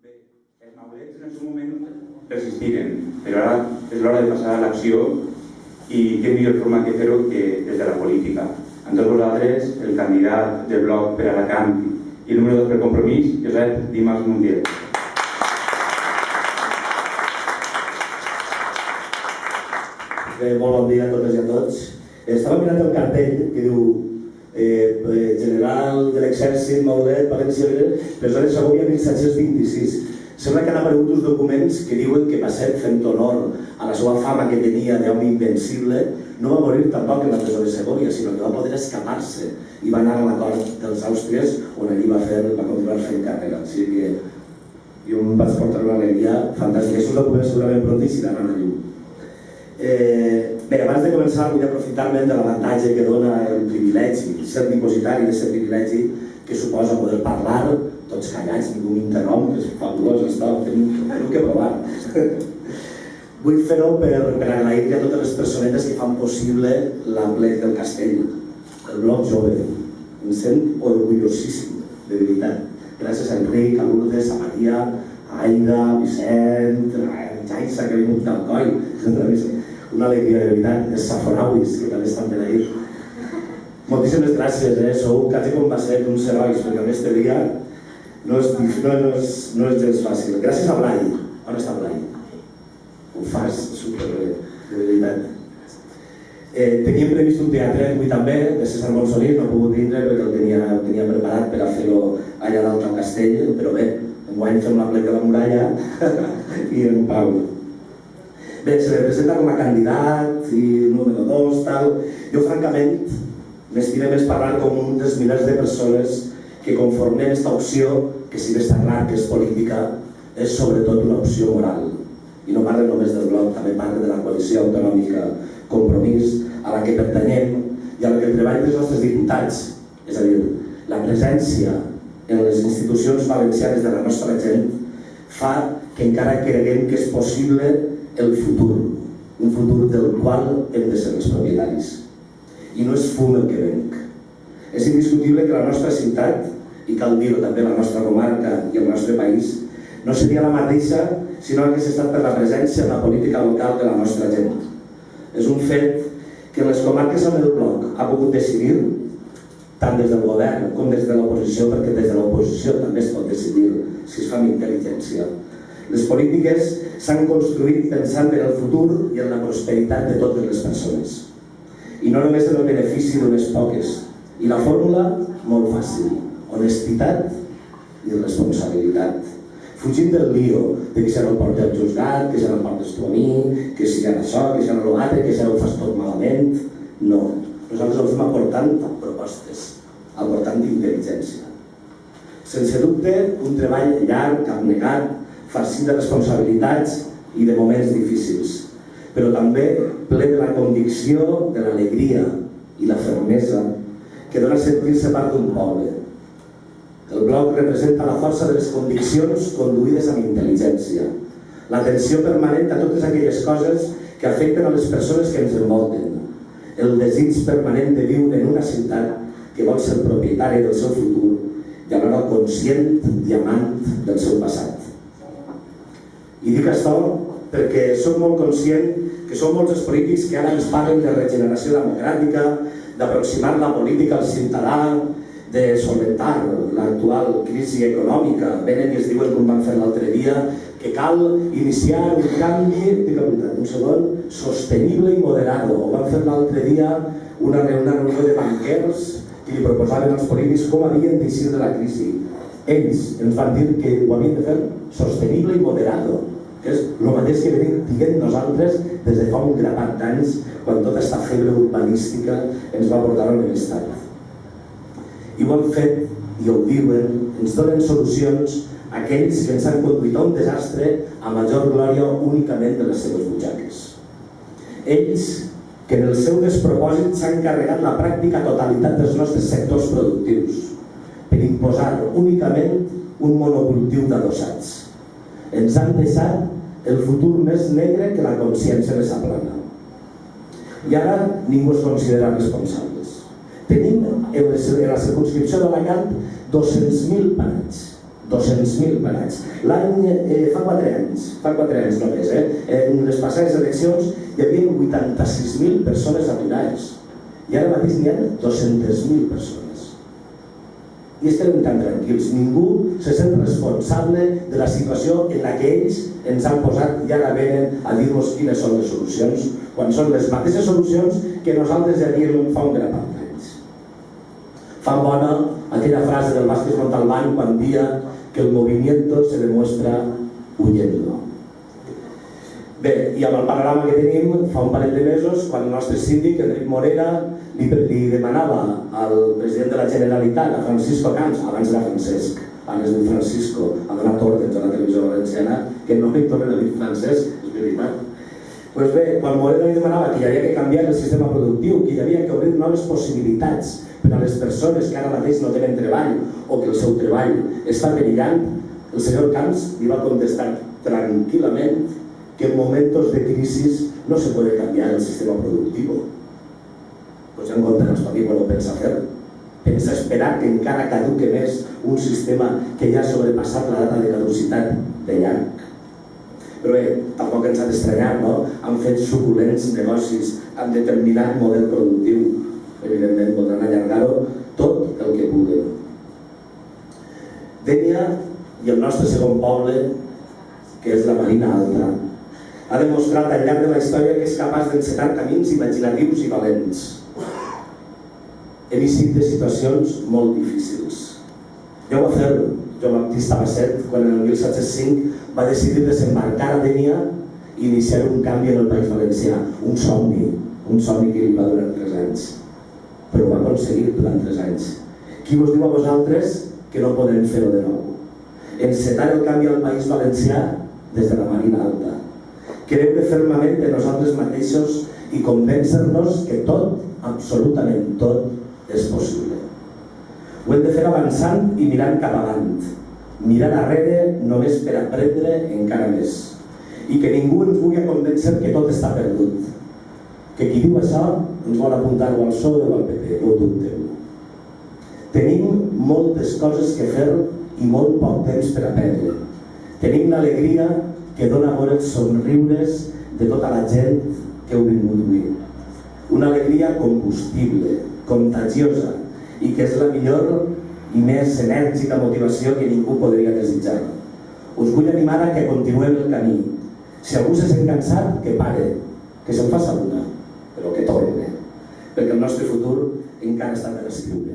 Els maulets en el seu moment resistiren, però ara és l'hora de passar a l'acció i què millor forma que fer-ho que des de la política. Amb tots vosaltres, el candidat de Bloc per Alacant i el número 2 per Compromís, Josep Dimas Montiel. Molt bon dia a totes i a tots. Estava mirant el cartell que diu General de l'Exèrcit, Maulet, València, Presó de Segovia, 1726. Sembla que han aparegut uns documents que diuen que Passet, fent honor a la seva fama que tenia d'home invencible, no va morir tampoc en la presó de Segovia, sinó que va poder escapar-se i va anar a la cort dels Àustries, on allí va continuar fent carrera. Així que jo em vaig portar una alegria fantàstica. Aquests documents segurament prontissieran a la llum. Bé, abans de començar vull aprofitar-me de l'avantatge que dona el privilegi, ser dipositari de ser privilegi, que suposa poder parlar tots callats, ningú m'interromp, que és fabulós, tenim que provar. Vull fer-ho per agrair a totes les personetes que fan possible l'aplec del Castell, el Bloc jove. Em sent orgullosíssim, de veritat. Gràcies a Enric, a Lourdes, a Maria, a Aida, a Vicent, a Jaisa, que ha vingut del coll. Una alegria de veritat, els safonauis, que també estan per ahir. Moltíssimes gràcies, sou quasi com va ser uns herois, perquè aquest dia no és gens fàcil. Gràcies a Blai. On està Blai? Ho fas superbé, de veritat. Teníem previst un teatre avui també, de César Monsolí, no he pogut vindre perquè el tenia preparat per a fer-ho allà dalt al castell, però bé, enguany fem l'aplec de la muralla i en pau. Bé, se me presenta com a candidat i número 2, tal. Jo, francament, m'estime més parlar com un dels milers de persones que conformem aquesta opció, que si bé està clar que és política, és sobretot una opció moral. I no parlo només del Bloc, també parlo de la coalició autonòmica Compromís, a la que pertanyem i a la que el treball dels nostres diputats, és a dir, la presència en les institucions valencianes de la nostra gent, fa que encara creguem que és possible el futur, un futur del qual hem de ser els propietaris. I no és fum el que venc. És indiscutible que la nostra ciutat, i cal dir-ho també la nostra comarca i el nostre país, no seria la mateixa si no hagués estat per la presència en la política local de la nostra gent. És un fet que en les comarques on el Bloc ha pogut decidir, tant des del govern com des de l'oposició, perquè des de l'oposició també es pot decidir si es fa amb intel·ligència. Les polítiques s'han construït pensant en el futur i en la prosperitat de totes les persones. I no només en el benefici d'unes poques. I la fórmula, molt fàcil: honestitat i responsabilitat. Fugint del lío de que si ara el porta el juzgat, que si ara el portes tu a mi, que si ara això, que si ara l'altre, que si ara ho fas tot malament. No. Nosaltres ho fem aportant propostes, aportant intel·ligència. Sense dubte, un treball llarg, abnegat, farcit de responsabilitats i de moments difícils, però també ple de la convicció, de l'alegria i la fermesa que dona sentir-se part d'un poble. El Bloc representa la força de les conviccions conduïdes amb intel·ligència, l'atenció permanent a totes aquelles coses que afecten a les persones que ens envolten, el desig permanent de viure en una ciutat que vol ser propietària del seu futur i alhora conscient i amant del seu passat. I dic això perquè soc molt conscient que són molts els polítics que ara ens parlen de regeneració democràtica, d'aproximar la política al ciutadà, de solventar l'actual crisi econòmica. Venen i es diuen, com van fer l'altre dia, que cal iniciar un canvi, un segon, sostenible i moderado. O van fer l'altre dia una reunió de banquers que li proposaven als polítics com havien d'eixir de la crisi. Ells ens van dir que ho havien de fer sostenible i moderado, que és el mateix que venim dient nosaltres des de fa un grapat d'anys, quan tota aquesta febre urbanística ens va portar a l'estat. I ho han fet, i ho diuen, ens donen solucions a aquells que ens han conduït a un desastre a major glòria únicament de les seves butxaques. Ells que en el seu despropòsit s'han carregat la pràctica totalitat dels nostres sectors productius per imposar únicament un monocultiu d'adossats. Ens han deixat el futur més negre que la consciència més aplana. I ara ningú es considera responsables. Tenim en la circumscripció d'Alacant 200.000 parats. 200.000 parats. Fa 4 anys només, en les passades eleccions hi havia 86.000 persones aturades i ara mateix n'hi ha 200.000 persones. I estem tan tranquils, ningú se sent responsable de la situació en la que ells ens han posat i ara venen a dir-nos quines són les solucions, quan són les mateixes solucions que nosaltres ja diem fa un grapat d'anys. Fa bona aquella frase del Vázquez Montalbán quan dia que el movimiento se demuestra huyendo. Bé, i amb el panorama que tenim, fa un parell de mesos, quan el nostre síndic, Enric Morera, li demanava al president de la Generalitat, a Francisco Camps, abans era Francesc, ara es diu Francisco, ha donat ordres a la televisió valenciana, que no li tornen a dir Francesc, és veritat. Doncs bé, quan Morera li demanava que hi havia que canviar el sistema productiu, que hi havia que obrir noves possibilitats per a les persones que ara mateix no tenen treball o que el seu treball està perillant, el senyor Camps li va contestar tranquil·lament que en momentos de crisis no se puede cambiar el sistema productivo. Pues en compte no està aquí quan ho pensa fer. Pensa esperar que encara caduque més un sistema que ja ha sobrepassat la data de caducitat de llarg. Però bé, tampoc ens ha d'estranyar, no? Han fet suculents negocis amb determinat model productiu. Evidentment podran allargar-ho tot el que puguen. Dénia i el nostre segon poble, que és la Marina Alta, ha demostrat al llarg de la història que és capaç d'encetar camins imaginatius i valents. Hem eixit de situacions molt difícils. Ja ho va fer Joan Baptista Basset quan en el 1705 va decidir desembarcar a Dénia i iniciar un canvi en el País Valencià. Un somni que li va durar 3 anys. Però ho va aconseguir durant 3 anys. Qui vos diu a vosaltres que no podem fer-ho de nou? Encetar el canvi al País Valencià des de la Marina Alta. Creure fermament en nosaltres mateixos i convèncer-nos que tot, absolutament tot, és possible. Ho hem de fer avançant i mirant cap avant, mirant arrere només per aprendre encara més, i que ningú ens vulgui convèncer que tot està perdut, que qui diu això ens vol apuntar-ho al PSOE o al PP, no ho dubteu. Tenim moltes coses que fer i molt poc temps per aprendre. Tenim l'alegria que dona a veure els somriures de tota la gent que heu vingut avui. Una alegria combustible, contagiosa, i que és la millor i més enèrgica motivació que ningú podria desitjar. Us vull animar a que continuem el camí. Si algú se sent cansat, que pare, que se'n faça una, però que torne, perquè el nostre futur encara està per escriure.